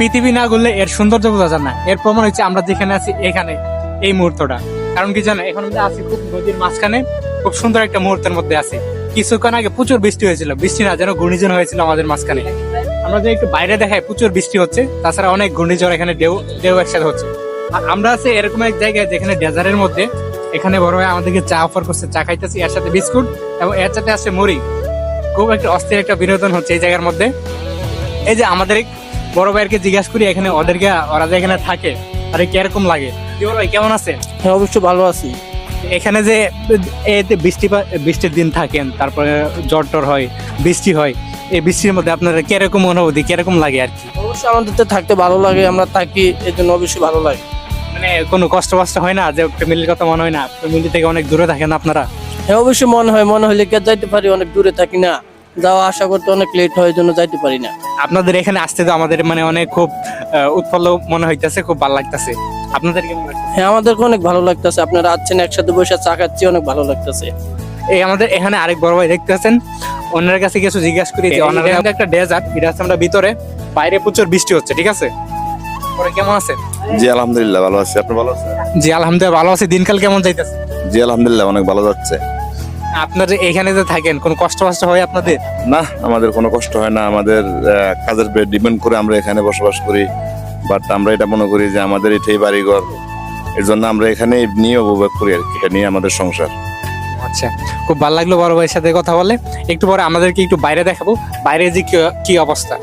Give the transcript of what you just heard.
পৃথিবী না ঘুরলে এর সৌন্দর্য বোঝা যায় না। এর প্রমাণ হচ্ছে আমরা যেখানে আছি এখানে, এই মুহূর্তটা। কারণ কি জানো, এখন আমরা আছি খুব নদীর মাঝখানে, খুব সুন্দর একটা মুহূর্তের মধ্যে আছি। কিছুক্ষণ আগে প্রচুর বৃষ্টি হয়েছিল, বৃষ্টি না যেন ঘূর্ণিঝড় হয়েছিল আমাদের মাঝখানে। আমরা যে একটু বাইরে দেখাই প্রচুর বৃষ্টি হচ্ছে, তাছাড়া অনেক ঘূর্ণিঝড় এখানে ঢেউ ঢেউ একসাথে হচ্ছে। আর আমরা আছি এরকম এক জায়গায় যেখানে ডেজার্টের মধ্যে। এখানে বড় ভাই আমাদেরকে চা অফার করছে, চা খাইতেছি, এর সাথে বিস্কুট এবং এর সাথে আছে মুড়ি। খুব একটা অস্থির একটা বিনোদন হচ্ছে এই জায়গার মধ্যে। এই যে আমাদের এক বড় ভাইয়েরকে জিজ্ঞাসা করি এখানে ওরা যে এখানে থাকে আরে কিরকম লাগে। কি বড় ভাই কেমন আছেন? হ্যাঁ, অবশ্যই ভালো আছি। এখানে যে এতে বৃষ্টির দিন থাকেন, তারপরে জ্বর টর হয়, বৃষ্টি হয়, এই বৃষ্টির মধ্যে আপনার কিরকম অনুভূতি, কিরকম লাগে আর কি? অবশ্যই আমাদের তো থাকতে ভালো লাগে, আমরা থাকি, এই জন্য অবশ্যই ভালো লাগে। মানে কোনো কষ্ট হয় না যে ফ্যামিলির কথা মনে হয় না? ফ্যামিলি থেকে অনেক দূরে থাকেন আপনারা? হ্যাঁ, অবশ্যই মনে হলে কে যাইতে পারি, অনেক দূরে থাকি না, যাওয়া আশা করতে অনেক লেট হয়, এই জন্য যাইতে পারি না। আপনাদের এখানে আসতে তো আমাদের মানে অনেক খুব উৎফুল্ল মনে হইতেছে, খুব ভালো লাগতেছে। আপনাদের কেমন লাগছে? হ্যাঁ, আমাদেরকে অনেক ভালো লাগতেছে, আপনারা আছেন একসাথে বসে চা খাচ্ছি, অনেক ভালো লাগতেছে। এই আমাদের এখানে আরেক বড় ভাই দেখতে আছেন, ওনার কাছে কিছু জিজ্ঞাসা করি যে ওনার এখানে একটা ডেজার্ট, এটা আছে আমরা ভিতরে, বাইরে প্রচুর বৃষ্টি হচ্ছে, ঠিক আছে? পরে কেমন আছেন? জি আলহামদুলিল্লাহ ভালো আছি, আপনি ভালো আছেন? জি আলহামদুলিল্লাহ ভালো আছি। দিনকাল কেমন যাইতেছে? জি আলহামদুলিল্লাহ অনেক ভালো যাচ্ছে। আপনার এখানে যে থাকেন কোনো কষ্ট হয় আপনাদের? না, আমাদের কোনো কষ্ট হয় না, আমাদের কাজের উপর ডিপেন্ড করে আমরা এখানে বসবাস করি। বাট আমরা এটা মনে করি যে আমাদের এটাই বাড়িঘর, এর জন্য আমরা এখানে নিয়ে উপভোগ করি আর কি, এটা নিয়ে আমাদের সংসার। আচ্ছা, খুব ভালো লাগলো বড় ভাইয়ের সাথে কথা বলে। একটু পরে আমাদেরকে একটু বাইরে দেখাবো, বাইরে যে কি অবস্থা।